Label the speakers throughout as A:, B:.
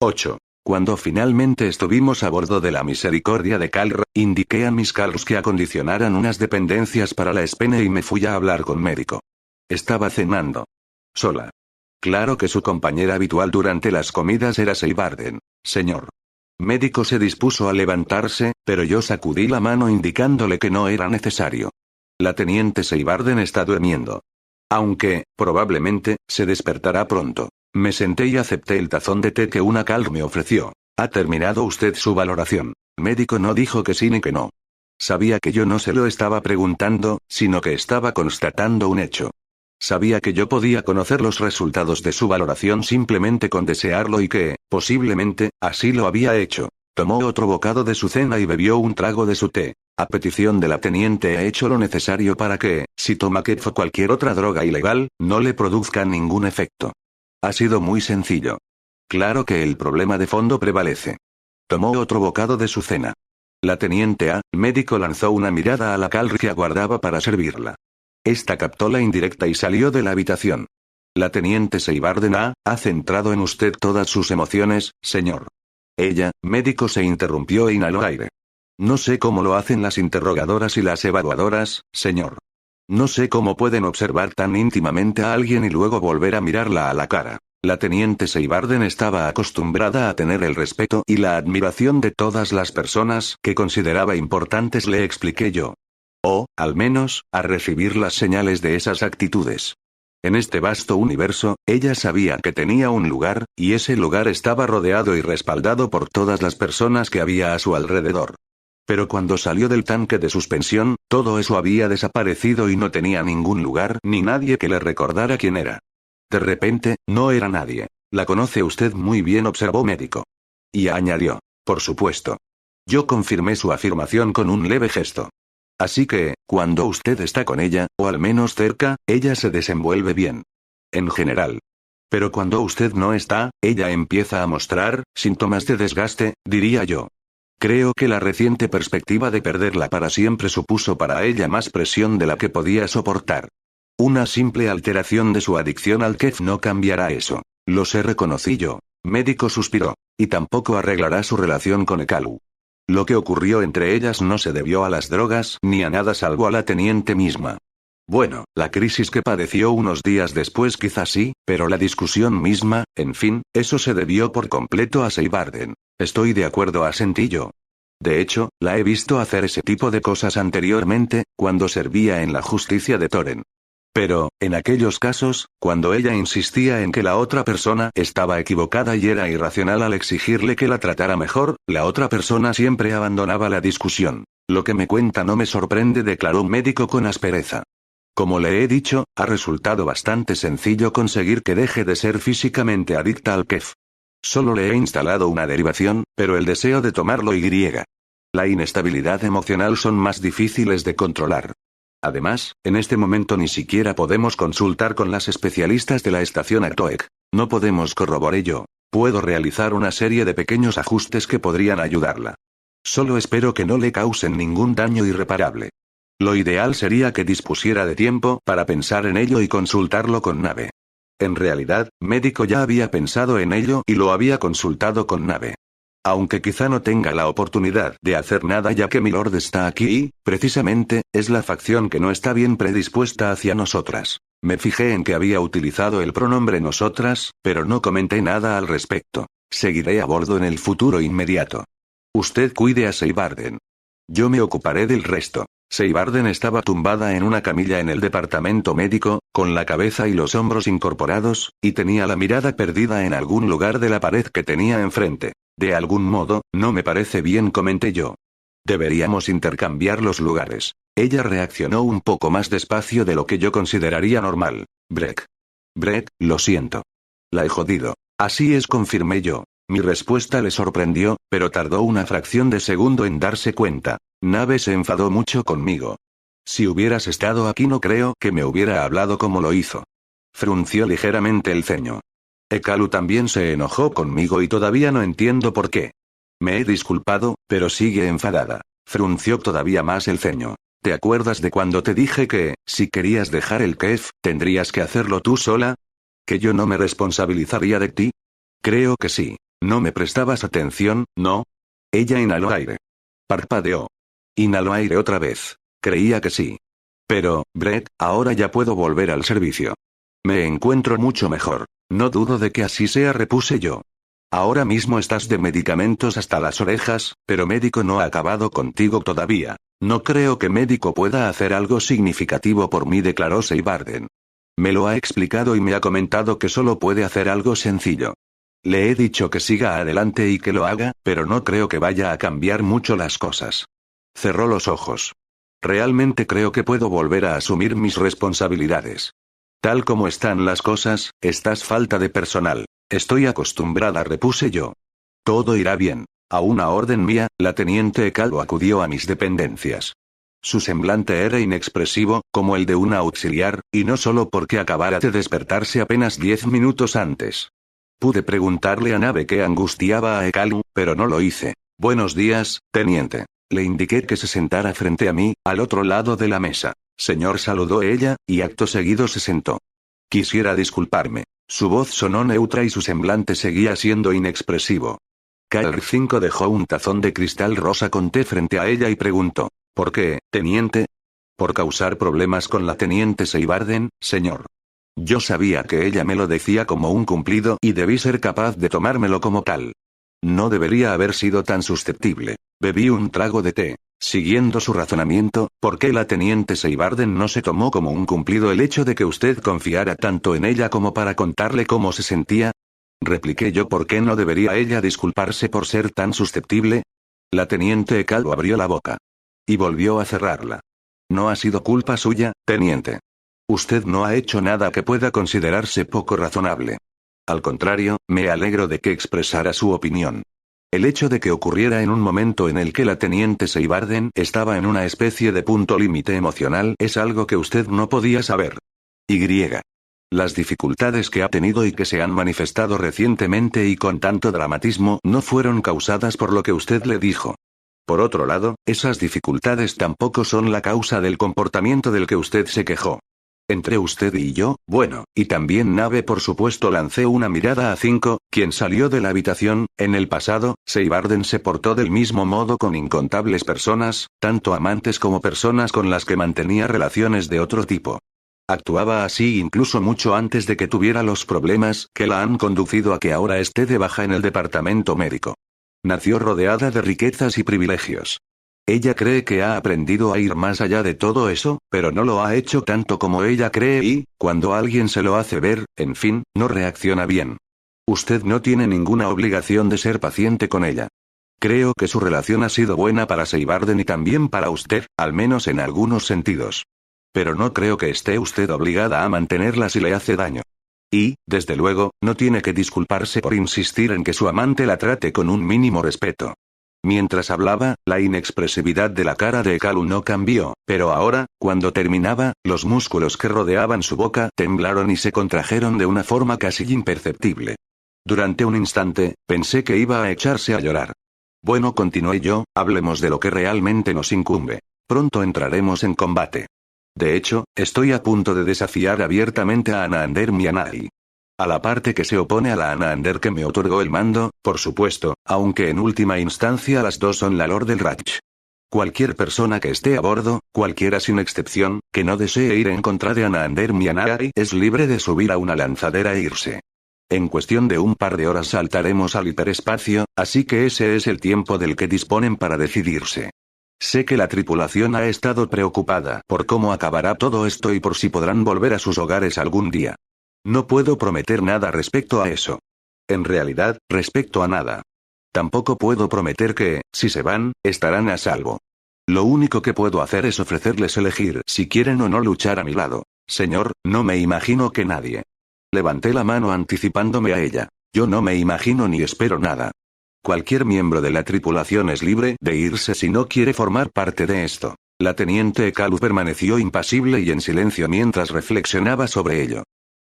A: 8. Cuando finalmente estuvimos a bordo de la Misericordia de Calr, indiqué a mis Calrs que acondicionaran unas dependencias para la Spene y me fui a hablar con Médico. Estaba cenando. Sola. Claro que su compañera habitual durante las comidas era Seibarden, señor. Médico se dispuso a levantarse, pero yo sacudí la mano indicándole que no era necesario. La teniente Seibarden está durmiendo. Aunque, probablemente, se despertará pronto. Me senté y acepté el tazón de té que una Calr me ofreció. ¿Ha terminado usted su valoración? Médico no dijo que sí ni que no. Sabía que yo no se lo estaba preguntando, sino que estaba constatando un hecho. Sabía que yo podía conocer los resultados de su valoración simplemente con desearlo y que, posiblemente, así lo había hecho. Tomó otro bocado de su cena y bebió un trago de su té. A petición de la teniente he hecho lo necesario para que, si toma kef o cualquier otra droga ilegal, no le produzca ningún efecto. Ha sido muy sencillo. Claro que el problema de fondo prevalece. Tomó otro bocado de su cena. La teniente Médico lanzó una mirada a la Calr que aguardaba para servirla. Esta captó la indirecta y salió de la habitación. La teniente Seibarden ha centrado en usted todas sus emociones, señor. Ella, Médico se interrumpió e inhaló aire. No sé cómo lo hacen las interrogadoras y las evaluadoras, señor. No sé cómo pueden observar tan íntimamente a alguien y luego volver a mirarla a la cara. La teniente Seibarden estaba acostumbrada a tener el respeto y la admiración de todas las personas que consideraba importantes, le expliqué yo. O, al menos, a recibir las señales de esas actitudes. En este vasto universo, ella sabía que tenía un lugar, y ese lugar estaba rodeado y respaldado por todas las personas que había a su alrededor. Pero cuando salió del tanque de suspensión, todo eso había desaparecido y no tenía ningún lugar ni nadie que le recordara quién era. De repente, no era nadie. La conoce usted muy bien, observó Médico. Y añadió, por supuesto. Yo confirmé su afirmación con un leve gesto. Así que, cuando usted está con ella, o al menos cerca, ella se desenvuelve bien. En general. Pero cuando usted no está, ella empieza a mostrar síntomas de desgaste, diría yo. Creo que la reciente perspectiva de perderla para siempre supuso para ella más presión de la que podía soportar. Una simple alteración de su adicción al kef no cambiará eso. Lo sé, reconocí yo. Médico suspiró. Y tampoco arreglará su relación con Ekalu. Lo que ocurrió entre ellas no se debió a las drogas ni a nada salvo a la teniente misma. Bueno, la crisis que padeció unos días después quizás sí, pero la discusión misma, en fin, eso se debió por completo a Seibarden. Estoy de acuerdo, asentí yo. De hecho, la he visto hacer ese tipo de cosas anteriormente, cuando servía en la justicia de Thoren. Pero, en aquellos casos, cuando ella insistía en que la otra persona estaba equivocada y era irracional al exigirle que la tratara mejor, la otra persona siempre abandonaba la discusión. Lo que me cuenta no me sorprende, declaró Médico con aspereza. Como le he dicho, ha resultado bastante sencillo conseguir que deje de ser físicamente adicta al kef. Solo le he instalado una derivación, pero el deseo de tomarlo y la inestabilidad emocional son más difíciles de controlar. Además, en este momento ni siquiera podemos consultar con las especialistas de la estación Atoek. No podemos, corroboré yo. Puedo realizar una serie de pequeños ajustes que podrían ayudarla. Solo espero que no le causen ningún daño irreparable. Lo ideal sería que dispusiera de tiempo para pensar en ello y consultarlo con Nave. En realidad, Médico ya había pensado en ello y lo había consultado con Nave. Aunque quizá no tenga la oportunidad de hacer nada ya que Milord está aquí y, precisamente, es la facción que no está bien predispuesta hacia nosotras. Me fijé en que había utilizado el pronombre nosotras, pero no comenté nada al respecto. Seguiré a bordo en el futuro inmediato. Usted cuide a Seibarden. Yo me ocuparé del resto. Seibarden estaba tumbada en una camilla en el departamento médico, con la cabeza y los hombros incorporados, y tenía la mirada perdida en algún lugar de la pared que tenía enfrente. De algún modo, no me parece bien, comenté yo. Deberíamos intercambiar los lugares. Ella reaccionó un poco más despacio de lo que yo consideraría normal. Breck. Breck, lo siento. La he jodido. Así es, confirmé yo. Mi respuesta le sorprendió, pero tardó una fracción de segundo en darse cuenta. Nave se enfadó mucho conmigo. Si hubieras estado aquí no creo que me hubiera hablado como lo hizo. Frunció ligeramente el ceño. Ekalu también se enojó conmigo y todavía no entiendo por qué. Me he disculpado, pero sigue enfadada. Frunció todavía más el ceño. ¿Te acuerdas de cuando te dije que, si querías dejar el kef, tendrías que hacerlo tú sola? ¿Que yo no me responsabilizaría de ti? Creo que sí. ¿No me prestabas atención, no? Ella inhaló aire. Parpadeó. Inhaló aire otra vez. Creía que sí. Pero, Brett, ahora ya puedo volver al servicio. Me encuentro mucho mejor. No dudo de que así sea, repuse yo. Ahora mismo estás de medicamentos hasta las orejas, pero médico no ha acabado contigo todavía. No creo que médico pueda hacer algo significativo por mí, declaró Seibarden. Me lo ha explicado y me ha comentado que solo puede hacer algo sencillo. Le he dicho que siga adelante y que lo haga, pero no creo que vaya a cambiar mucho las cosas. Cerró los ojos. Realmente creo que puedo volver a asumir mis responsabilidades. Tal como están las cosas, estás falta de personal. Estoy acostumbrada, repuse yo. Todo irá bien. A una orden mía, la teniente Calvo acudió a mis dependencias. Su semblante era inexpresivo, como el de una auxiliar, y no solo porque acabara de despertarse apenas 10 minutos antes. Pude preguntarle a Nave qué angustiaba a Ekalu, pero no lo hice. Buenos días, teniente. Le indiqué que se sentara frente a mí, al otro lado de la mesa. Señor, saludó ella, y acto seguido se sentó. Quisiera disculparme. Su voz sonó neutra y su semblante seguía siendo inexpresivo. Carl 5 dejó un tazón de cristal rosa con té frente a ella y preguntó: ¿Por qué, teniente? Por causar problemas con la teniente Seibarden, señor. Yo sabía que ella me lo decía como un cumplido y debí ser capaz de tomármelo como tal. No debería haber sido tan susceptible. Bebí un trago de té. Siguiendo su razonamiento, ¿por qué la teniente Seibarden no se tomó como un cumplido el hecho de que usted confiara tanto en ella como para contarle cómo se sentía? Repliqué yo. ¿Por qué no debería ella disculparse por ser tan susceptible? La teniente Calvo abrió la boca. Y volvió a cerrarla. No ha sido culpa suya, teniente. Usted no ha hecho nada que pueda considerarse poco razonable. Al contrario, me alegro de que expresara su opinión. El hecho de que ocurriera en un momento en el que la teniente Seibarden estaba en una especie de punto límite emocional es algo que usted no podía saber. Y. Las dificultades que ha tenido y que se han manifestado recientemente y con tanto dramatismo no fueron causadas por lo que usted le dijo. Por otro lado, esas dificultades tampoco son la causa del comportamiento del que usted se quejó. Entre usted y yo, bueno, y también Nave, por supuesto. Lancé una mirada a 5, quien salió de la habitación. En el pasado, Seibarden se portó del mismo modo con incontables personas, tanto amantes como personas con las que mantenía relaciones de otro tipo. Actuaba así incluso mucho antes de que tuviera los problemas que la han conducido a que ahora esté de baja en el departamento médico. Nació rodeada de riquezas y privilegios. Ella cree que ha aprendido a ir más allá de todo eso, pero no lo ha hecho tanto como ella cree y, cuando alguien se lo hace ver, en fin, no reacciona bien. Usted no tiene ninguna obligación de ser paciente con ella. Creo que su relación ha sido buena para Seibarden y también para usted, al menos en algunos sentidos. Pero no creo que esté usted obligada a mantenerla si le hace daño. Y, desde luego, no tiene que disculparse por insistir en que su amante la trate con un mínimo respeto. Mientras hablaba, la inexpresividad de la cara de Ekalu no cambió, pero ahora, cuando terminaba, los músculos que rodeaban su boca temblaron y se contrajeron de una forma casi imperceptible. Durante un instante, pensé que iba a echarse a llorar. Bueno, continué yo, hablemos de lo que realmente nos incumbe. Pronto entraremos en combate. De hecho, estoy a punto de desafiar abiertamente a Anaander Mianai. A la parte que se opone a la Anaander que me otorgó el mando, por supuesto, aunque en última instancia las dos son la Lord del Raj. Cualquier persona que esté a bordo, cualquiera sin excepción, que no desee ir en contra de Anaander Mianai es libre de subir a una lanzadera e irse. En cuestión de un par de horas saltaremos al hiperespacio, así que ese es el tiempo del que disponen para decidirse. Sé que la tripulación ha estado preocupada por cómo acabará todo esto y por si podrán volver a sus hogares algún día. No puedo prometer nada respecto a eso. En realidad, respecto a nada. Tampoco puedo prometer que, si se van, estarán a salvo. Lo único que puedo hacer es ofrecerles elegir si quieren o no luchar a mi lado. Señor, no me imagino que nadie. Levanté la mano anticipándome a ella. Yo no me imagino ni espero nada. Cualquier miembro de la tripulación es libre de irse si no quiere formar parte de esto. La teniente Ekalu permaneció impasible y en silencio mientras reflexionaba sobre ello.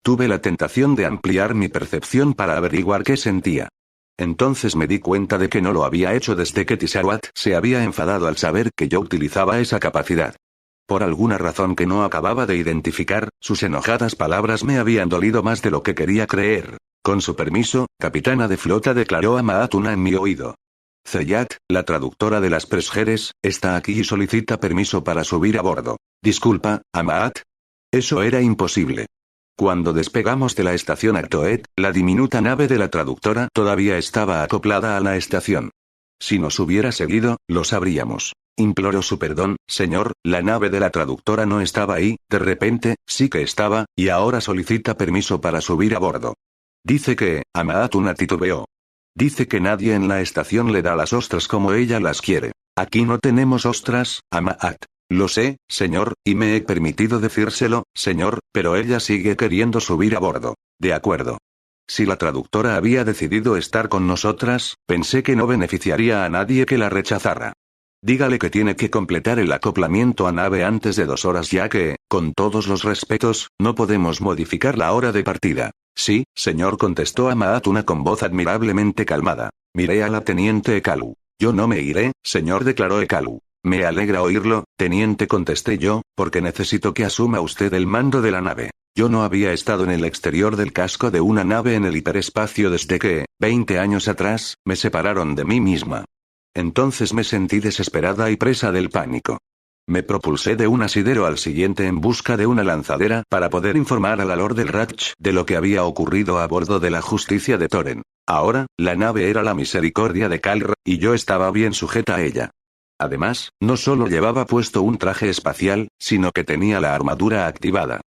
A: Tuve la tentación de ampliar mi percepción para averiguar qué sentía. Entonces me di cuenta de que no lo había hecho desde que Tisawat se había enfadado al saber que yo utilizaba esa capacidad. Por alguna razón que no acababa de identificar, sus enojadas palabras me habían dolido más de lo que quería creer. Con su permiso, capitana de flota, declaró Amaatuna en mi oído. Zeyat, la traductora de las Presgeres, está aquí y solicita permiso para subir a bordo. Disculpa, Amaat. Eso era imposible. Cuando despegamos de la estación Actoet, la diminuta nave de la traductora todavía estaba acoplada a la estación. Si nos hubiera seguido, lo sabríamos. Imploró su perdón, señor, la nave de la traductora no estaba ahí, de repente, sí que estaba, y ahora solicita permiso para subir a bordo. Dice que, Amaatuna titubeó. Dice que nadie en la estación le da las ostras como ella las quiere. Aquí no tenemos ostras, Amaat. Lo sé, señor, y me he permitido decírselo, señor, pero ella sigue queriendo subir a bordo. De acuerdo. Si la traductora había decidido estar con nosotras, pensé que no beneficiaría a nadie que la rechazara. Dígale que tiene que completar el acoplamiento a nave antes de 2 horas, ya que, con todos los respetos, no podemos modificar la hora de partida. Sí, señor, contestó Amaatuna con voz admirablemente calmada. Miré a la teniente Ekalu. Yo no me iré, señor, declaró Ekalu. Me alegra oírlo, teniente, contesté yo, porque necesito que asuma usted el mando de la nave. Yo no había estado en el exterior del casco de una nave en el hiperespacio desde que, 20 años atrás, me separaron de mí misma. Entonces me sentí desesperada y presa del pánico. Me propulsé de un asidero al siguiente en busca de una lanzadera para poder informar a la Lord del Ratch de lo que había ocurrido a bordo de la Justicia de Toren. Ahora, la nave era la Misericordia de Kalr, y yo estaba bien sujeta a ella. Además, no solo llevaba puesto un traje espacial, sino que tenía la armadura activada.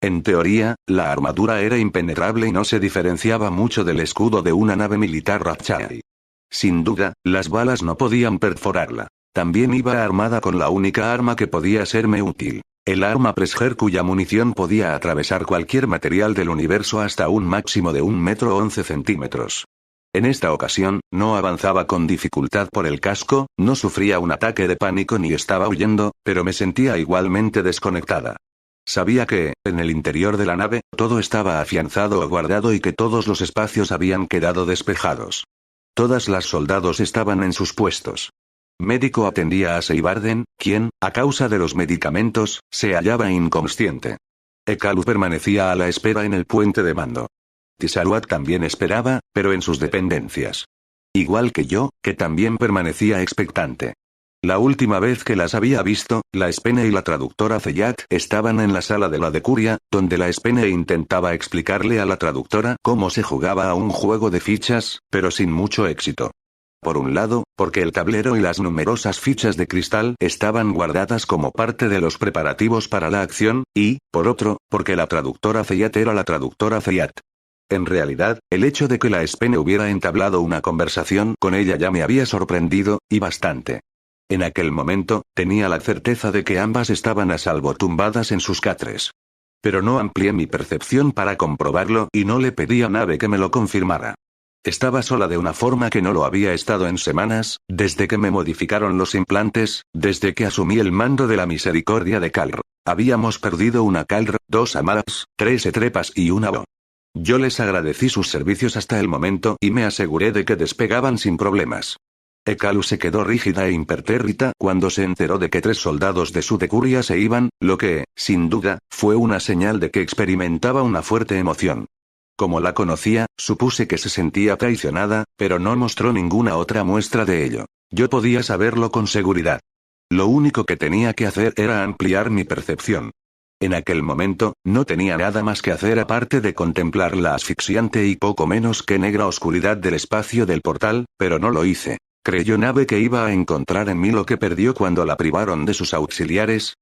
A: En teoría, la armadura era impenetrable y no se diferenciaba mucho del escudo de una nave militar Ratchai. Sin duda, las balas no podían perforarla. También iba armada con la única arma que podía serme útil. El arma Presger, cuya munición podía atravesar cualquier material del universo hasta un máximo de 1,11 m. En esta ocasión, no avanzaba con dificultad por el casco, no sufría un ataque de pánico ni estaba huyendo, pero me sentía igualmente desconectada. Sabía que, en el interior de la nave, todo estaba afianzado o guardado y que todos los espacios habían quedado despejados. Todas las soldados estaban en sus puestos. Médico atendía a Seibarden, quien, a causa de los medicamentos, se hallaba inconsciente. Ekalu permanecía a la espera en el puente de mando. Tisaruat también esperaba, pero en sus dependencias. Igual que yo, que también permanecía expectante. La última vez que las había visto, la Spene y la traductora Zeyat estaban en la sala de la decuria, donde la Spene intentaba explicarle a la traductora cómo se jugaba a un juego de fichas, pero sin mucho éxito. Por un lado, porque el tablero y las numerosas fichas de cristal estaban guardadas como parte de los preparativos para la acción, y, por otro, porque la traductora Zeyat era la traductora Zeyat. En realidad, el hecho de que la Spene hubiera entablado una conversación con ella ya me había sorprendido, y bastante. En aquel momento, tenía la certeza de que ambas estaban a salvo tumbadas en sus catres. Pero no amplié mi percepción para comprobarlo y no le pedí a Nave que me lo confirmara. Estaba sola de una forma que no lo había estado en semanas, desde que me modificaron los implantes, desde que asumí el mando de la Misericordia de Kalr. Habíamos perdido una Kalr, 2 Amaras, 3 Etrepas y una O. Yo les agradecí sus servicios hasta el momento y me aseguré de que despegaban sin problemas. Ekalu se quedó rígida e impertérrita cuando se enteró de que 3 soldados de su decuria se iban, lo que, sin duda, fue una señal de que experimentaba una fuerte emoción. Como la conocía, supuse que se sentía traicionada, pero no mostró ninguna otra muestra de ello. Yo podía saberlo con seguridad. Lo único que tenía que hacer era ampliar mi percepción. En aquel momento, no tenía nada más que hacer aparte de contemplar la asfixiante y poco menos que negra oscuridad del espacio del portal, pero no lo hice. ¿Creyó Nave que iba a encontrar en mí lo que perdió cuando la privaron de sus auxiliares?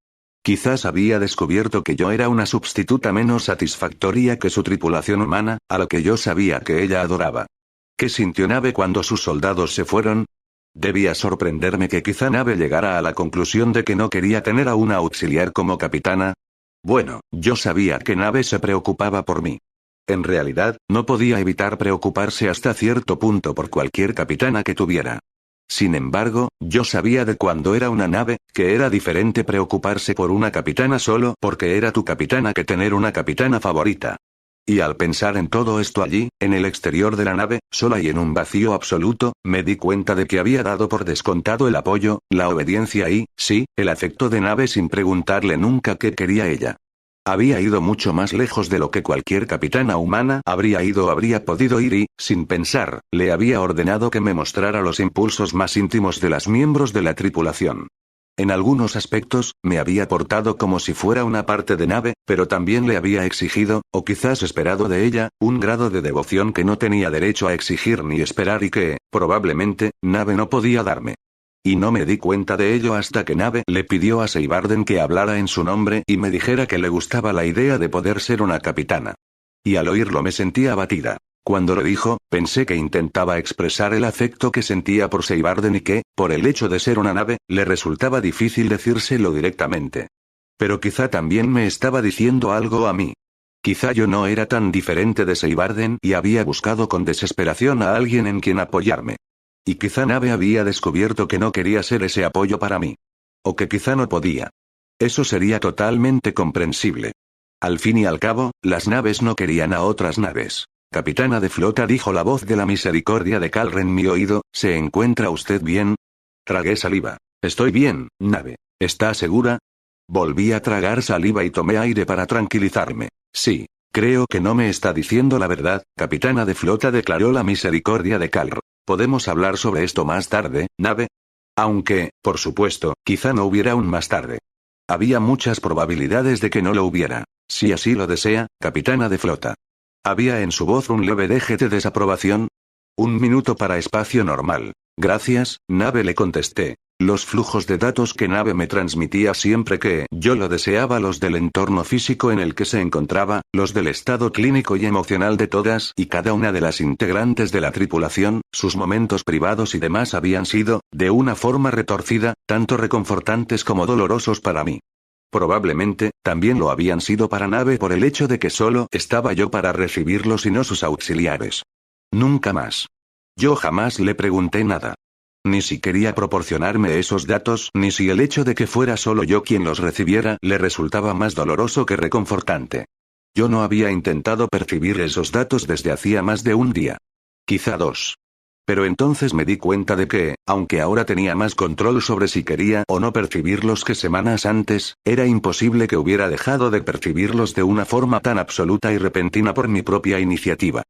A: Quizás había descubierto que yo era una sustituta menos satisfactoria que su tripulación humana, a lo que yo sabía que ella adoraba. ¿Qué sintió Nave cuando sus soldados se fueron? Debía sorprenderme que quizá Nave llegara a la conclusión de que no quería tener a una auxiliar como capitana. Bueno, yo sabía que Nave se preocupaba por mí. En realidad, no podía evitar preocuparse hasta cierto punto por cualquier capitana que tuviera. Sin embargo, yo sabía de cuando era una Nave, que era diferente preocuparse por una capitana solo porque era tu capitana que tener una capitana favorita. Y al pensar en todo esto allí, en el exterior de la nave, sola y en un vacío absoluto, me di cuenta de que había dado por descontado el apoyo, la obediencia y, sí, el afecto de Nave sin preguntarle nunca qué quería ella. Había ido mucho más lejos de lo que cualquier capitana humana habría ido o habría podido ir y, sin pensar, le había ordenado que me mostrara los impulsos más íntimos de las miembros de la tripulación. En algunos aspectos, me había portado como si fuera una parte de nave, pero también le había exigido, o quizás esperado de ella, un grado de devoción que no tenía derecho a exigir ni esperar y que, probablemente, nave no podía darme. Y no me di cuenta de ello hasta que Nave le pidió a Seibarden que hablara en su nombre y me dijera que le gustaba la idea de poder ser una capitana. Y al oírlo me sentí abatida. Cuando lo dijo, pensé que intentaba expresar el afecto que sentía por Seibarden y que, por el hecho de ser una nave, le resultaba difícil decírselo directamente. Pero quizá también me estaba diciendo algo a mí. Quizá yo no era tan diferente de Seibarden y había buscado con desesperación a alguien en quien apoyarme. Y quizá Nave había descubierto que no quería ser ese apoyo para mí. O que quizá no podía. Eso sería totalmente comprensible. Al fin y al cabo, las naves no querían a otras naves. Capitana de flota, dijo la voz de la misericordia de Kalr en mi oído, ¿se encuentra usted bien? Tragué saliva. Estoy bien, Nave. ¿Está segura? Volví a tragar saliva y tomé aire para tranquilizarme. Sí. Creo que no me está diciendo la verdad, capitana de flota, declaró la misericordia de Kalr. ¿Podemos hablar sobre esto más tarde, Nave? Aunque, por supuesto, quizá no hubiera un más tarde. Había muchas probabilidades de que no lo hubiera. Si así lo desea, capitana de flota. Había en su voz un leve deje de desaprobación. 1 minuto para espacio normal. Gracias, Nave, le contesté. Los flujos de datos que Nave me transmitía siempre que yo lo deseaba, los del entorno físico en el que se encontraba, los del estado clínico y emocional de todas y cada una de las integrantes de la tripulación, sus momentos privados y demás habían sido, de una forma retorcida, tanto reconfortantes como dolorosos para mí. Probablemente, también lo habían sido para Nave por el hecho de que solo estaba yo para recibirlos y no sus auxiliares. Nunca más. Yo jamás le pregunté nada. Ni si quería proporcionarme esos datos, ni si el hecho de que fuera solo yo quien los recibiera le resultaba más doloroso que reconfortante. Yo no había intentado percibir esos datos desde hacía más de un día. Quizá 2. Pero entonces me di cuenta de que, aunque ahora tenía más control sobre si quería o no percibirlos que semanas antes, era imposible que hubiera dejado de percibirlos de una forma tan absoluta y repentina por mi propia iniciativa.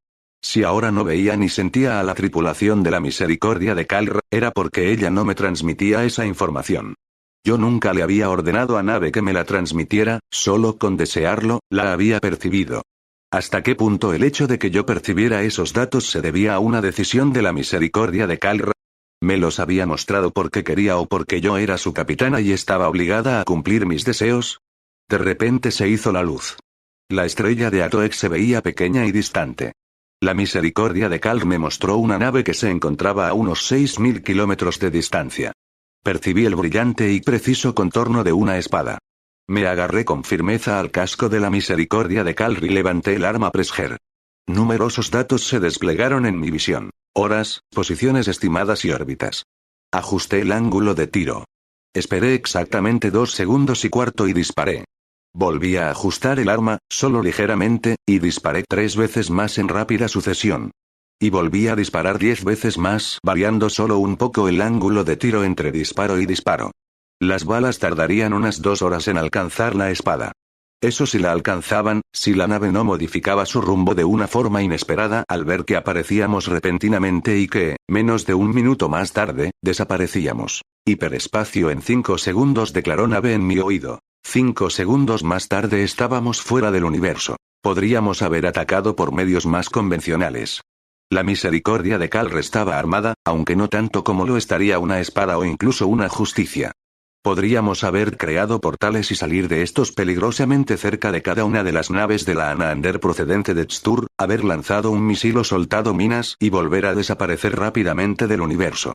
A: Si ahora no veía ni sentía a la tripulación de la misericordia de Kalr, era porque ella no me transmitía esa información. Yo nunca le había ordenado a Nave que me la transmitiera, solo con desearlo, la había percibido. ¿Hasta qué punto el hecho de que yo percibiera esos datos se debía a una decisión de la misericordia de Kalr? ¿Me los había mostrado porque quería o porque yo era su capitana y estaba obligada a cumplir mis deseos? De repente se hizo la luz. La estrella de Atoek se veía pequeña y distante. La misericordia de Kalr me mostró una nave que se encontraba a unos 6.000 kilómetros de distancia. Percibí el brillante y preciso contorno de una espada. Me agarré con firmeza al casco de la misericordia de Kalr y levanté el arma Presger. Numerosos datos se desplegaron en mi visión. Horas, posiciones estimadas y órbitas. Ajusté el ángulo de tiro. Esperé exactamente 2 segundos y cuarto y disparé. Volví a ajustar el arma, solo ligeramente, y disparé 3 veces más en rápida sucesión. Y volví a disparar 10 veces más, variando solo un poco el ángulo de tiro entre disparo y disparo. Las balas tardarían unas 2 horas en alcanzar la espada. Eso si la alcanzaban, si la nave no modificaba su rumbo de una forma inesperada al ver que aparecíamos repentinamente y que, menos de 1 minuto más tarde, desaparecíamos. Hiperespacio en 5 segundos, declaró Nave en mi oído. 5 segundos más tarde estábamos fuera del universo. Podríamos haber atacado por medios más convencionales. La misericordia de Kalr estaba armada, aunque no tanto como lo estaría una espada o incluso una justicia. Podríamos haber creado portales y salir de estos peligrosamente cerca de cada una de las naves de la Anander procedente de Tstur, haber lanzado un misil o soltado minas y volver a desaparecer rápidamente del universo.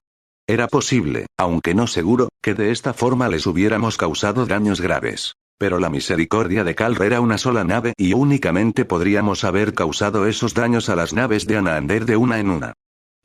A: Era posible, aunque no seguro, que de esta forma les hubiéramos causado daños graves. Pero la misericordia de Kalr era una sola nave y únicamente podríamos haber causado esos daños a las naves de Anander de una en una.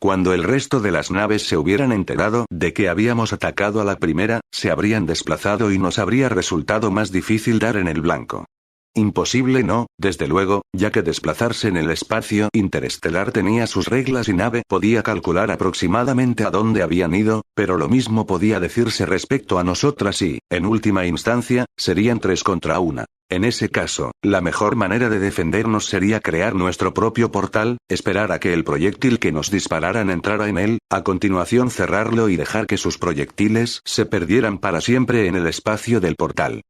A: Cuando el resto de las naves se hubieran enterado de que habíamos atacado a la primera, se habrían desplazado y nos habría resultado más difícil dar en el blanco. Imposible no, desde luego, ya que desplazarse en el espacio interestelar tenía sus reglas y Nave podía calcular aproximadamente a dónde habían ido, pero lo mismo podía decirse respecto a nosotras y, en última instancia, serían 3 contra 1. En ese caso, la mejor manera de defendernos sería crear nuestro propio portal, esperar a que el proyectil que nos dispararan entrara en él, a continuación cerrarlo y dejar que sus proyectiles se perdieran para siempre en el espacio del portal.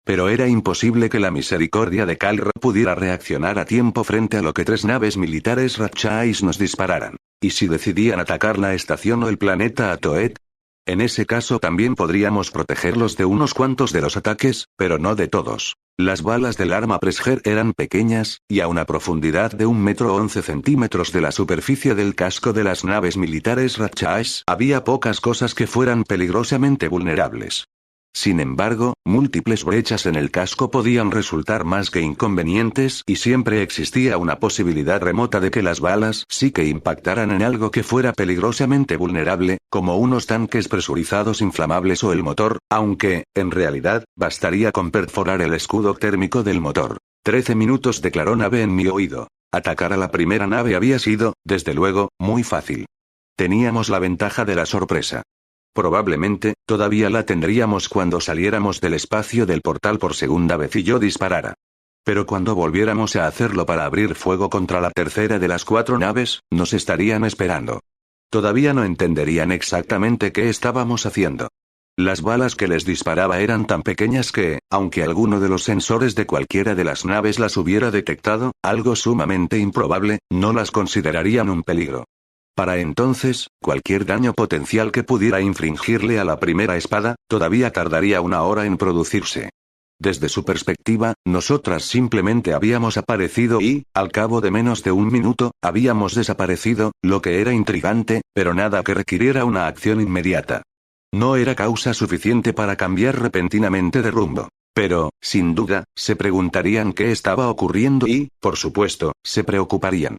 A: Pero era imposible que la misericordia de Kalr pudiera reaccionar a tiempo frente a lo que 3 naves militares Ratchais nos dispararan. ¿Y si decidían atacar la estación o el planeta Atoet? En ese caso también podríamos protegerlos de unos cuantos de los ataques, pero no de todos. Las balas del arma Presger eran pequeñas, y a una profundidad de 1,11 m de la superficie del casco de las naves militares Ratchais, había pocas cosas que fueran peligrosamente vulnerables. Sin embargo, múltiples brechas en el casco podían resultar más que inconvenientes y siempre existía una posibilidad remota de que las balas sí que impactaran en algo que fuera peligrosamente vulnerable, como unos tanques presurizados inflamables o el motor, aunque, en realidad, bastaría con perforar el escudo térmico del motor. 13 minutos, declaró Nave en mi oído. Atacar a la primera nave había sido, desde luego, muy fácil. Teníamos la ventaja de la sorpresa. Probablemente, todavía la tendríamos cuando saliéramos del espacio del portal por segunda vez y yo disparara. Pero cuando volviéramos a hacerlo para abrir fuego contra la tercera de las 4 naves, nos estarían esperando. Todavía no entenderían exactamente qué estábamos haciendo. Las balas que les disparaba eran tan pequeñas que, aunque alguno de los sensores de cualquiera de las naves las hubiera detectado, algo sumamente improbable, no las considerarían un peligro. Para entonces, cualquier daño potencial que pudiera infligirle a la primera espada, todavía tardaría 1 hora en producirse. Desde su perspectiva, nosotras simplemente habíamos aparecido y, al cabo de menos de 1 minuto, habíamos desaparecido, lo que era intrigante, pero nada que requiriera una acción inmediata. No era causa suficiente para cambiar repentinamente de rumbo. Pero, sin duda, se preguntarían qué estaba ocurriendo y, por supuesto, se preocuparían.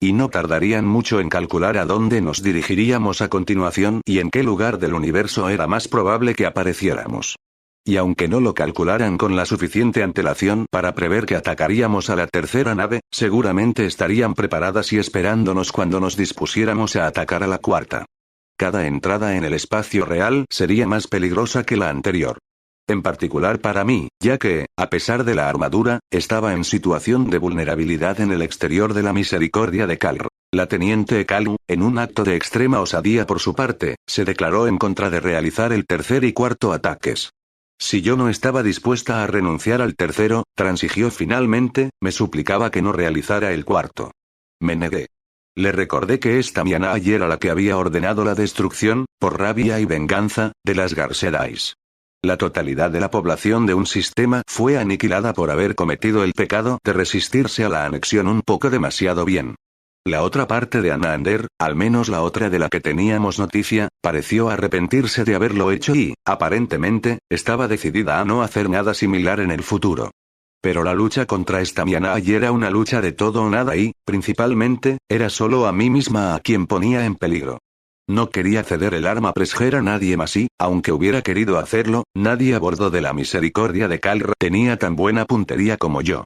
A: Y no tardarían mucho en calcular a dónde nos dirigiríamos a continuación y en qué lugar del universo era más probable que apareciéramos. Y aunque no lo calcularan con la suficiente antelación para prever que atacaríamos a la tercera nave, seguramente estarían preparadas y esperándonos cuando nos dispusiéramos a atacar a la cuarta. Cada entrada en el espacio real sería más peligrosa que la anterior. En particular para mí, ya que, a pesar de la armadura, estaba en situación de vulnerabilidad en el exterior de la misericordia de Kalr. La teniente Kalu, en un acto de extrema osadía por su parte, se declaró en contra de realizar el tercer y cuarto ataques. Si yo no estaba dispuesta a renunciar al tercero, transigió finalmente, me suplicaba que no realizara el cuarto. Me negué. Le recordé que esta Miana era la que había ordenado la destrucción, por rabia y venganza, de las Garsedais. La totalidad de la población de un sistema fue aniquilada por haber cometido el pecado de resistirse a la anexión un poco demasiado bien. La otra parte de Anaander, al menos la otra de la que teníamos noticia, pareció arrepentirse de haberlo hecho y, aparentemente, estaba decidida a no hacer nada similar en el futuro. Pero la lucha contra esta Miana era una lucha de todo o nada y, principalmente, era solo a mí misma a quien ponía en peligro. No quería ceder el arma Presger a nadie más y, aunque hubiera querido hacerlo, nadie a bordo de la misericordia de Kalr tenía tan buena puntería como yo.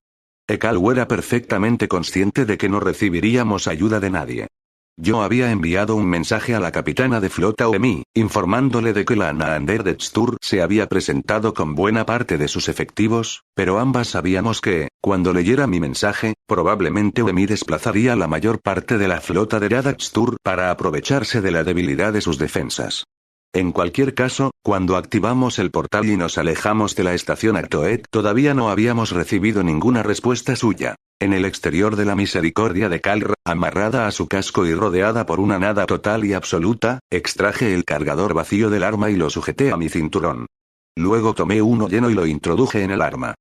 A: Ekalu era perfectamente consciente de que no recibiríamos ayuda de nadie. Yo había enviado un mensaje a la capitana de flota Oemi, informándole de que la Anaander de Tstur se había presentado con buena parte de sus efectivos, pero ambas sabíamos que, cuando leyera mi mensaje, probablemente Oemi desplazaría la mayor parte de la flota de Rada Tstur para aprovecharse de la debilidad de sus defensas. En cualquier caso, cuando activamos el portal y nos alejamos de la estación Atoet, todavía no habíamos recibido ninguna respuesta suya. En el exterior de la misericordia de Kalr, amarrada a su casco y rodeada por una nada total y absoluta, extraje el cargador vacío del arma y lo sujeté a mi cinturón. Luego tomé uno lleno y lo introduje en el arma.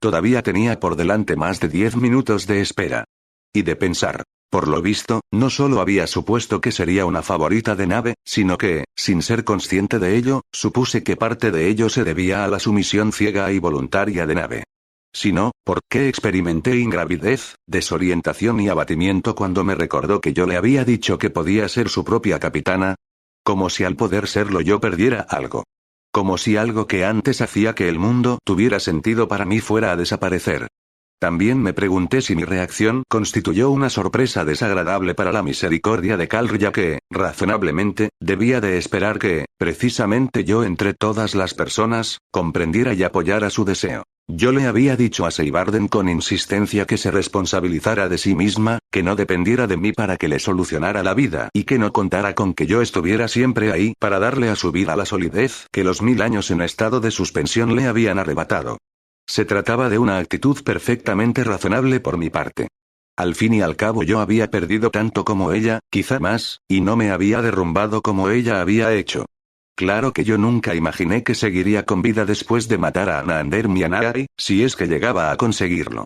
A: Todavía tenía por delante más de 10 minutos de espera. Y de pensar. Por lo visto, no solo había supuesto que sería una favorita de Nave, sino que, sin ser consciente de ello, supuse que parte de ello se debía a la sumisión ciega y voluntaria de Nave. Si no, ¿por qué experimenté ingravidez, desorientación y abatimiento cuando me recordó que yo le había dicho que podía ser su propia capitana? Como si al poder serlo yo perdiera algo. Como si algo que antes hacía que el mundo tuviera sentido para mí fuera a desaparecer. También me pregunté si mi reacción constituyó una sorpresa desagradable para la misericordia de Kalr, ya que, razonablemente, debía de esperar que, precisamente yo entre todas las personas, comprendiera y apoyara su deseo. Yo le había dicho a Seibarden con insistencia que se responsabilizara de sí misma, que no dependiera de mí para que le solucionara la vida y que no contara con que yo estuviera siempre ahí para darle a su vida la solidez que los 1000 años en estado de suspensión le habían arrebatado. Se trataba de una actitud perfectamente razonable por mi parte. Al fin y al cabo yo había perdido tanto como ella, quizá más, y no me había derrumbado como ella había hecho. Claro que yo nunca imaginé que seguiría con vida después de matar a Anaander Mianai, si es que llegaba a conseguirlo.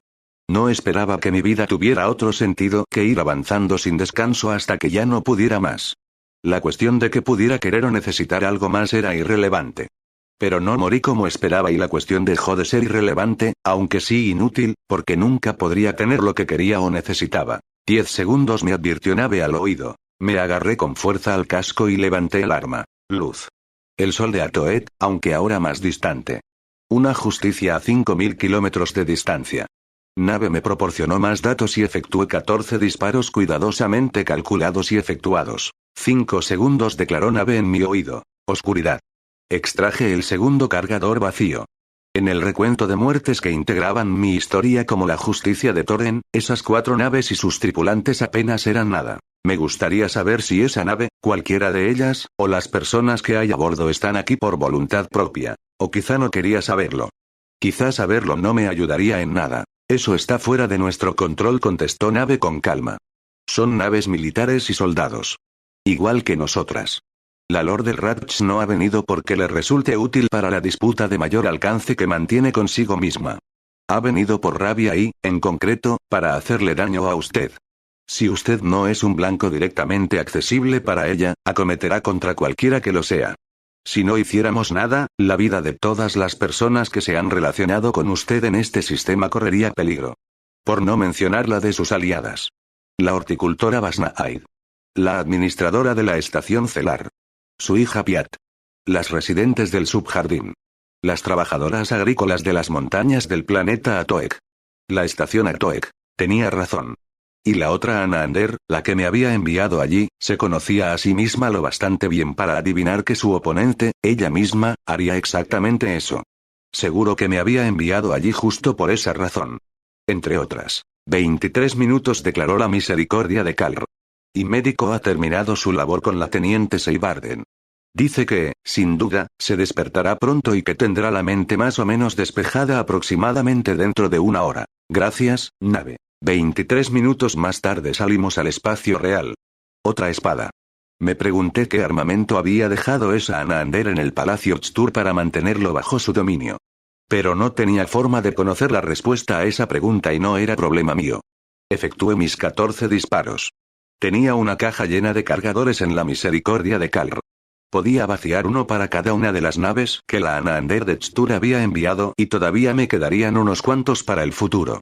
A: No esperaba que mi vida tuviera otro sentido que ir avanzando sin descanso hasta que ya no pudiera más. La cuestión de que pudiera querer o necesitar algo más era irrelevante. Pero no morí como esperaba y la cuestión dejó de ser irrelevante, aunque sí inútil, porque nunca podría tener lo que quería o necesitaba. 10 segundos me advirtió Nave al oído. Me agarré con fuerza al casco y levanté el arma. Luz. El sol de Atoet, aunque ahora más distante. Una justicia a 5000 kilómetros de distancia. Nave me proporcionó más datos y efectué 14 disparos cuidadosamente calculados y efectuados. 5 segundos declaró Nave en mi oído. Oscuridad. Extraje el segundo cargador vacío. En el recuento de muertes que integraban mi historia como la justicia de Toren, esas 4 naves y sus tripulantes apenas eran nada. Me gustaría saber si esa nave, cualquiera de ellas, o las personas que hay a bordo están aquí por voluntad propia. O quizá no quería saberlo. Quizá saberlo no me ayudaría en nada. Eso está fuera de nuestro control, contestó Nave con calma. Son naves militares y soldados. Igual que nosotras. La Lord del Ratch no ha venido porque le resulte útil para la disputa de mayor alcance que mantiene consigo misma. Ha venido por rabia y, en concreto, para hacerle daño a usted. Si usted no es un blanco directamente accesible para ella, acometerá contra cualquiera que lo sea. Si no hiciéramos nada, la vida de todas las personas que se han relacionado con usted en este sistema correría peligro. Por no mencionar la de sus aliadas. La horticultora Basnaid. La administradora de la estación Celar. Su hija Piat. Las residentes del subjardín. Las trabajadoras agrícolas de las montañas del planeta Atoek. La estación Atoek. Tenía razón. Y la otra Anaander, la que me había enviado allí, se conocía a sí misma lo bastante bien para adivinar que su oponente, ella misma, haría exactamente eso. Seguro que me había enviado allí justo por esa razón. Entre otras. 23 minutos declaró la misericordia de Calr. Y médico ha terminado su labor con la teniente Seibarden. Dice que, sin duda, se despertará pronto y que tendrá la mente más o menos despejada aproximadamente dentro de 1 hora. Gracias, Nave. 23 minutos más tarde salimos al espacio real. Otra espada. Me pregunté qué armamento había dejado esa Anaander en el Palacio Chtur para mantenerlo bajo su dominio. Pero no tenía forma de conocer la respuesta a esa pregunta y no era problema mío. Efectué mis 14 disparos. Tenía una caja llena de cargadores en la misericordia de Calr. Podía vaciar uno para cada una de las naves que la Anaander de Chtur había enviado y todavía me quedarían unos cuantos para el futuro.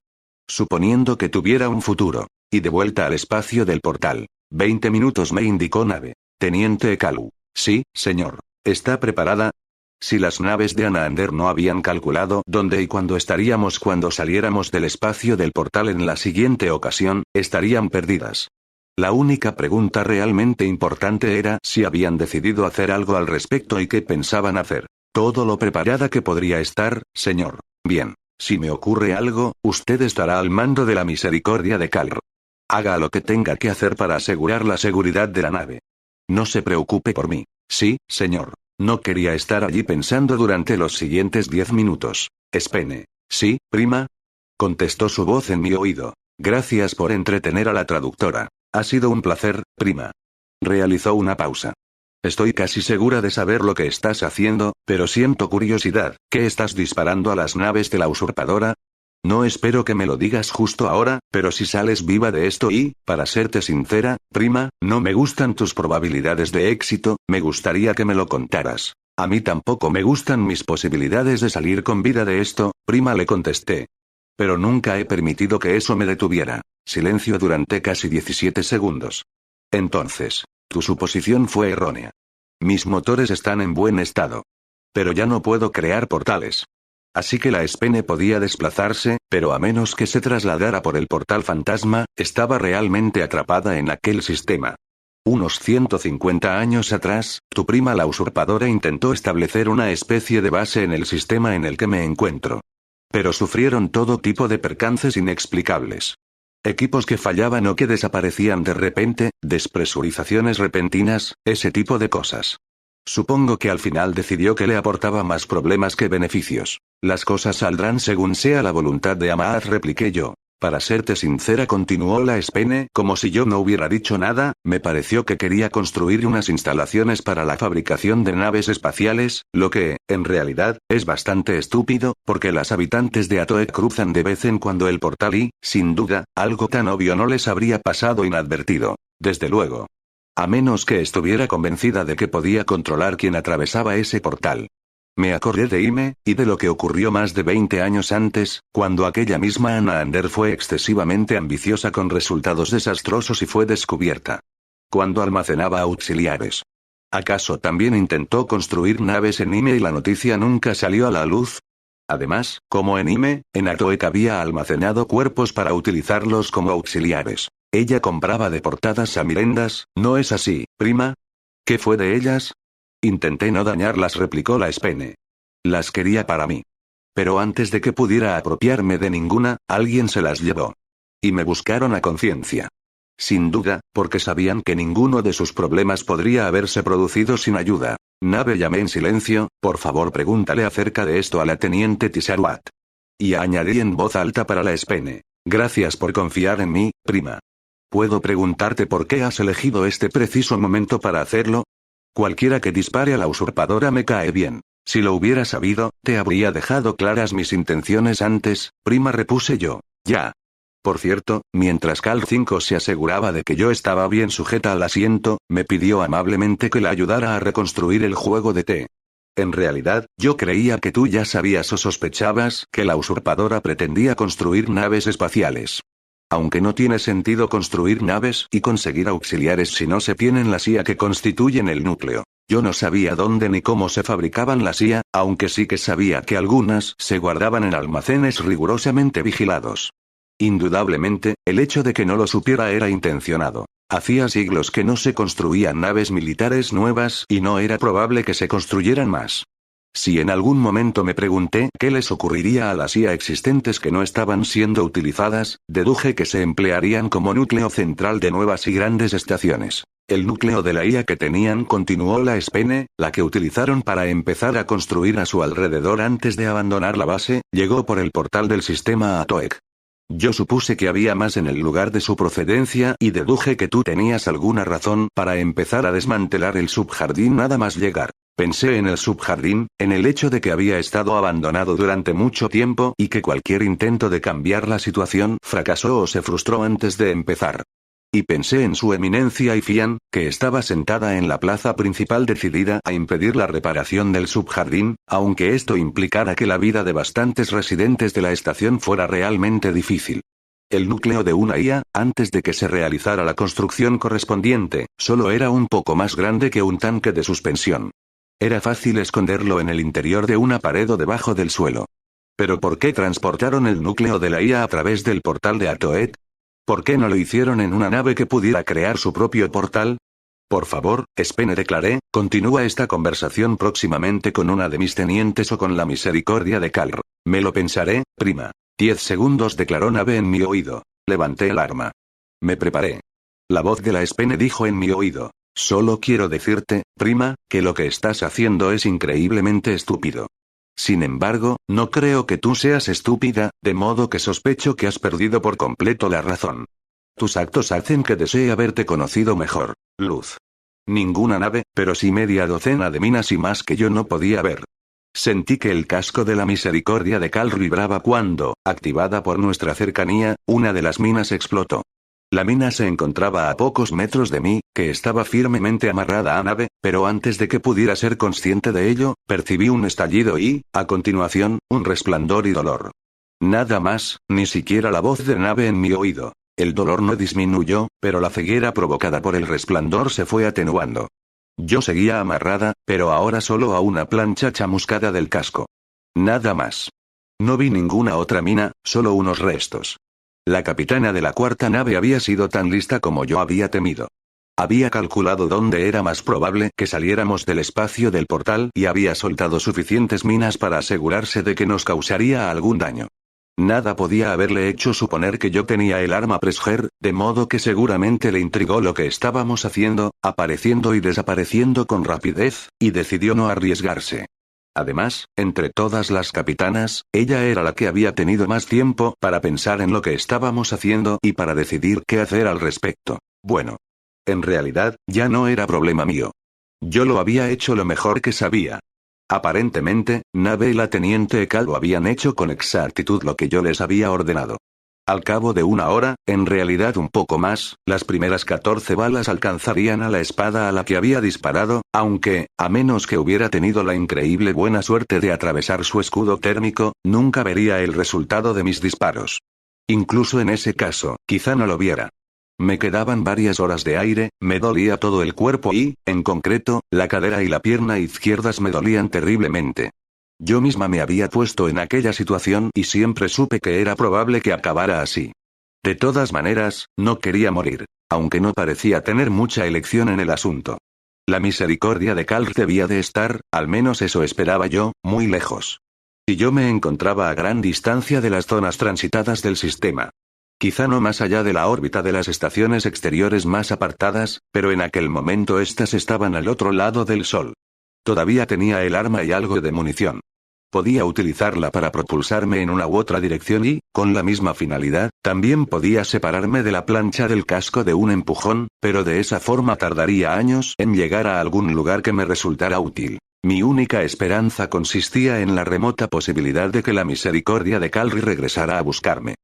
A: Suponiendo que tuviera un futuro. Y de vuelta al espacio del portal. 20 minutos me indicó Nave. Teniente Ekalu. Sí, señor. ¿Está preparada? Si las naves de Anaander no habían calculado dónde y cuándo estaríamos cuando saliéramos del espacio del portal en la siguiente ocasión, estarían perdidas. La única pregunta realmente importante era si habían decidido hacer algo al respecto y qué pensaban hacer. Todo lo preparada que podría estar, señor. Bien. Si me ocurre algo, usted estará al mando de la misericordia de Calr. Haga lo que tenga que hacer para asegurar la seguridad de la nave. No se preocupe por mí. Sí, señor. No quería estar allí pensando durante los siguientes 10 minutos. Espene. Sí, prima. Contestó su voz en mi oído. Gracias por entretener a la traductora. Ha sido un placer, prima. Realizó una pausa. Estoy casi segura de saber lo que estás haciendo, pero siento curiosidad. ¿Qué estás disparando a las naves de la usurpadora? No espero que me lo digas justo ahora, pero si sales viva de esto y, para serte sincera, prima, no me gustan tus probabilidades de éxito, me gustaría que me lo contaras. A mí tampoco me gustan mis posibilidades de salir con vida de esto, prima, le contesté. Pero nunca he permitido que eso me detuviera. Silencio durante casi 17 segundos. Entonces, tu suposición fue errónea. Mis motores están en buen estado. Pero ya no puedo crear portales. Así que la Spene podía desplazarse, pero a menos que se trasladara por el portal fantasma, estaba realmente atrapada en aquel sistema. Unos 150 años atrás, tu prima la usurpadora intentó establecer una especie de base en el sistema en el que me encuentro. Pero sufrieron todo tipo de percances inexplicables. Equipos que fallaban o que desaparecían de repente, despresurizaciones repentinas, ese tipo de cosas. Supongo que al final decidió que le aportaba más problemas que beneficios. Las cosas saldrán según sea la voluntad de Amaaz, repliqué yo. Para serte sincera, continuó la Spene, como si yo no hubiera dicho nada, me pareció que quería construir unas instalaciones para la fabricación de naves espaciales, lo que, en realidad, es bastante estúpido, porque las habitantes de Atoek cruzan de vez en cuando el portal y, sin duda, algo tan obvio no les habría pasado inadvertido. Desde luego. A menos que estuviera convencida de que podía controlar quién atravesaba ese portal. Me acordé de Ime, y de lo que ocurrió más de 20 años antes, cuando aquella misma Anna Ander fue excesivamente ambiciosa con resultados desastrosos y fue descubierta. Cuando almacenaba auxiliares. ¿Acaso también intentó construir naves en Ime y la noticia nunca salió a la luz? Además, como en Ime, en Atoek había almacenado cuerpos para utilizarlos como auxiliares. Ella compraba de portadas a Mirendas, ¿no es así, prima? ¿Qué fue de ellas? Intenté no dañarlas, replicó la Spene. Las quería para mí. Pero antes de que pudiera apropiarme de ninguna, alguien se las llevó. Y me buscaron a conciencia. Sin duda, porque sabían que ninguno de sus problemas podría haberse producido sin ayuda. Nave, llamé en silencio, por favor pregúntale acerca de esto a la teniente Tisharuat. Y añadí en voz alta para la Spene. Gracias por confiar en mí, prima. ¿Puedo preguntarte por qué has elegido este preciso momento para hacerlo? Cualquiera que dispare a la usurpadora me cae bien. Si lo hubiera sabido, te habría dejado claras mis intenciones antes, prima, repuse yo. Ya. Por cierto, mientras Cal 5 se aseguraba de que yo estaba bien sujeta al asiento, me pidió amablemente que la ayudara a reconstruir el juego de té. En realidad, yo creía que tú ya sabías o sospechabas que la usurpadora pretendía construir naves espaciales. Aunque no tiene sentido construir naves y conseguir auxiliares si no se tienen la IA que constituyen el núcleo. Yo no sabía dónde ni cómo se fabricaban las IA, aunque sí que sabía que algunas se guardaban en almacenes rigurosamente vigilados. Indudablemente, el hecho de que no lo supiera era intencionado. Hacía siglos que no se construían naves militares nuevas y no era probable que se construyeran más. Si en algún momento me pregunté qué les ocurriría a las IA existentes que no estaban siendo utilizadas, deduje que se emplearían como núcleo central de nuevas y grandes estaciones. El núcleo de la IA que tenían, continuó la Spene, la que utilizaron para empezar a construir a su alrededor antes de abandonar la base, llegó por el portal del sistema Atoek. Yo supuse que había más en el lugar de su procedencia y deduje que tú tenías alguna razón para empezar a desmantelar el subjardín nada más llegar. Pensé en el subjardín, en el hecho de que había estado abandonado durante mucho tiempo y que cualquier intento de cambiar la situación fracasó o se frustró antes de empezar. Y pensé en su eminencia Ifian, que estaba sentada en la plaza principal decidida a impedir la reparación del subjardín, aunque esto implicara que la vida de bastantes residentes de la estación fuera realmente difícil. El núcleo de una IA, antes de que se realizara la construcción correspondiente, solo era un poco más grande que un tanque de suspensión. Era fácil esconderlo en el interior de una pared o debajo del suelo. ¿Pero por qué transportaron el núcleo de la IA a través del portal de Atoek? ¿Por qué no lo hicieron en una nave que pudiera crear su propio portal? Por favor, Spene, declaré, continúa esta conversación próximamente con una de mis tenientes o con la misericordia de Calr. Me lo pensaré, prima. 10 segundos, declaró Nave en mi oído. Levanté el arma. Me preparé. La voz de la Spene dijo en mi oído. Solo quiero decirte, prima, que lo que estás haciendo es increíblemente estúpido. Sin embargo, no creo que tú seas estúpida, de modo que sospecho que has perdido por completo la razón. Tus actos hacen que desee haberte conocido mejor, Luz. Ninguna nave, pero sí media docena de minas y más que yo no podía ver. Sentí que el casco de la misericordia de Calr vibraba cuando, activada por nuestra cercanía, una de las minas explotó. La mina se encontraba a pocos metros de mí, que estaba firmemente amarrada a Nave, pero antes de que pudiera ser consciente de ello, percibí un estallido y, a continuación, un resplandor y dolor. Nada más, ni siquiera la voz de Nave en mi oído. El dolor no disminuyó, pero la ceguera provocada por el resplandor se fue atenuando. Yo seguía amarrada, pero ahora solo a una plancha chamuscada del casco. Nada más. No vi ninguna otra mina, solo unos restos. La capitana de la cuarta nave había sido tan lista como yo había temido. Había calculado dónde era más probable que saliéramos del espacio del portal y había soltado suficientes minas para asegurarse de que nos causaría algún daño. Nada podía haberle hecho suponer que yo tenía el arma Presger, de modo que seguramente le intrigó lo que estábamos haciendo, apareciendo y desapareciendo con rapidez, y decidió no arriesgarse. Además, entre todas las capitanas, ella era la que había tenido más tiempo para pensar en lo que estábamos haciendo y para decidir qué hacer al respecto. Bueno. En realidad, ya no era problema mío. Yo lo había hecho lo mejor que sabía. Aparentemente, Nave y la teniente Ekalu habían hecho con exactitud lo que yo les había ordenado. Al cabo de una hora, en realidad un poco más, las primeras 14 balas alcanzarían a la espada a la que había disparado, aunque, a menos que hubiera tenido la increíble buena suerte de atravesar su escudo térmico, nunca vería el resultado de mis disparos. Incluso en ese caso, quizá no lo viera. Me quedaban varias horas de aire, me dolía todo el cuerpo y, en concreto, la cadera y la pierna izquierdas me dolían terriblemente. Yo misma me había puesto en aquella situación y siempre supe que era probable que acabara así. De todas maneras, no quería morir, aunque no parecía tener mucha elección en el asunto. La misericordia de Kalr debía de estar, al menos eso esperaba yo, muy lejos. Y yo me encontraba a gran distancia de las zonas transitadas del sistema. Quizá no más allá de la órbita de las estaciones exteriores más apartadas, pero en aquel momento éstas estaban al otro lado del Sol. Todavía tenía el arma y algo de munición. Podía utilizarla para propulsarme en una u otra dirección y, con la misma finalidad, también podía separarme de la plancha del casco de un empujón, pero de esa forma tardaría años en llegar a algún lugar que me resultara útil. Mi única esperanza consistía en la remota posibilidad de que la misericordia de Kalr regresara a buscarme.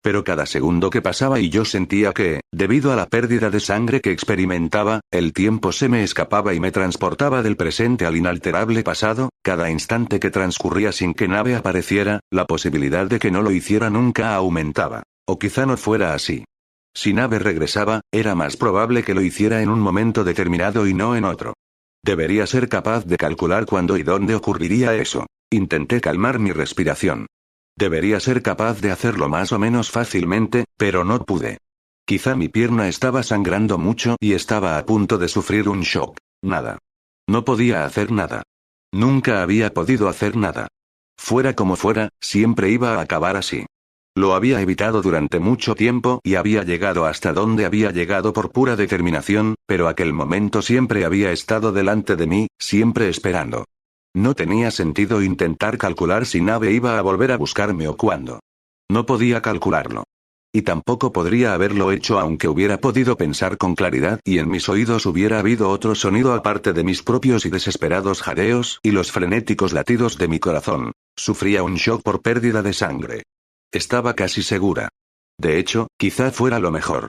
A: Pero cada segundo que pasaba y yo sentía que, debido a la pérdida de sangre que experimentaba, el tiempo se me escapaba y me transportaba del presente al inalterable pasado, cada instante que transcurría sin que Nave apareciera, la posibilidad de que no lo hiciera nunca aumentaba. O quizá no fuera así. Si Nave regresaba, era más probable que lo hiciera en un momento determinado y no en otro. Debería ser capaz de calcular cuándo y dónde ocurriría eso. Intenté calmar mi respiración. Debería ser capaz de hacerlo más o menos fácilmente, pero no pude. Quizá mi pierna estaba sangrando mucho y estaba a punto de sufrir un shock. Nada. No podía hacer nada. Nunca había podido hacer nada. Fuera como fuera, siempre iba a acabar así. Lo había evitado durante mucho tiempo y había llegado hasta donde había llegado por pura determinación, pero aquel momento siempre había estado delante de mí, siempre esperando. No tenía sentido intentar calcular si Nave iba a volver a buscarme o cuándo. No podía calcularlo. Y tampoco podría haberlo hecho aunque hubiera podido pensar con claridad y en mis oídos hubiera habido otro sonido aparte de mis propios y desesperados jadeos y los frenéticos latidos de mi corazón. Sufría un shock por pérdida de sangre. Estaba casi segura. De hecho, quizá fuera lo mejor.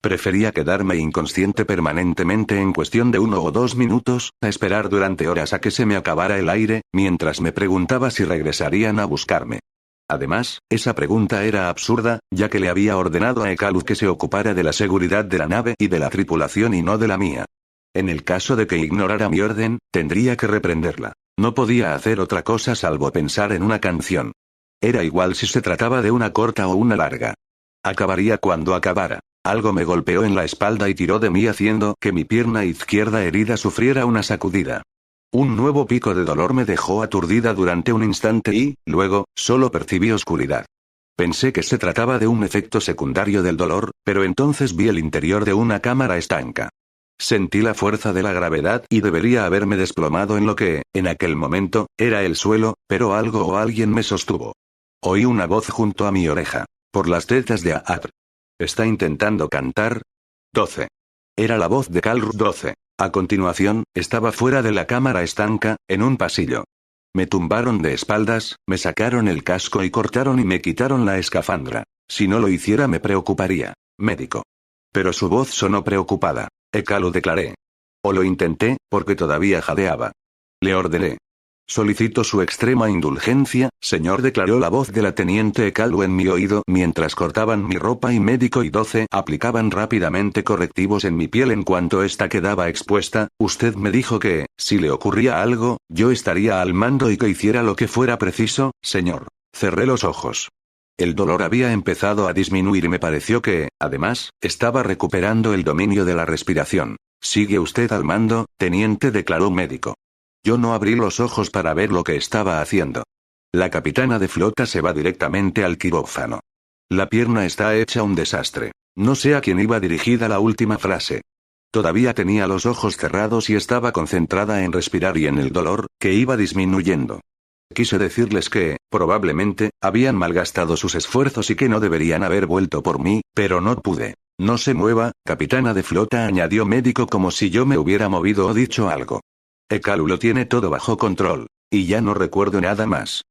A: Prefería quedarme inconsciente permanentemente en cuestión de 1 o 2 minutos, a esperar durante horas a que se me acabara el aire, mientras me preguntaba si regresarían a buscarme. Además, esa pregunta era absurda, ya que le había ordenado a Ekalu que se ocupara de la seguridad de la nave y de la tripulación y no de la mía. En el caso de que ignorara mi orden, tendría que reprenderla. No podía hacer otra cosa salvo pensar en una canción. Era igual si se trataba de una corta o una larga. Acabaría cuando acabara. Algo me golpeó en la espalda y tiró de mí haciendo que mi pierna izquierda herida sufriera una sacudida. Un nuevo pico de dolor me dejó aturdida durante un instante y, luego, solo percibí oscuridad. Pensé que se trataba de un efecto secundario del dolor, pero entonces vi el interior de una cámara estanca. Sentí la fuerza de la gravedad y debería haberme desplomado en lo que, en aquel momento, era el suelo, pero algo o alguien me sostuvo. Oí una voz junto a mi oreja. Por las tetas de Aatr. ¿Está intentando cantar? 12. Era la voz de Kalr 12. A continuación, estaba fuera de la cámara estanca, en un pasillo. Me tumbaron de espaldas, me sacaron el casco y cortaron y me quitaron la escafandra. Si no lo hiciera me preocuparía. Médico. Pero su voz sonó preocupada. Ekalu declaré. O lo intenté, porque todavía jadeaba. Le ordené. Solicito su extrema indulgencia, señor, declaró la voz de la teniente Ekalu en mi oído mientras cortaban mi ropa y Médico y 12 aplicaban rápidamente correctivos en mi piel en cuanto ésta quedaba expuesta. Usted me dijo que, si le ocurría algo, yo estaría al mando y que hiciera lo que fuera preciso, señor. Cerré los ojos. El dolor había empezado a disminuir y me pareció que, además, estaba recuperando el dominio de la respiración. «Sigue usted al mando, teniente», declaró un médico. Yo no abrí los ojos para ver lo que estaba haciendo. La capitana de flota se va directamente al quirófano. La pierna está hecha un desastre. No sé a quién iba dirigida la última frase. Todavía tenía los ojos cerrados y estaba concentrada en respirar y en el dolor, que iba disminuyendo. Quise decirles que, probablemente, habían malgastado sus esfuerzos y que no deberían haber vuelto por mí, pero no pude. «No se mueva, capitana de flota», añadió médico, como si yo me hubiera movido o dicho algo. Hekalu lo tiene todo bajo control. Y ya no recuerdo nada más.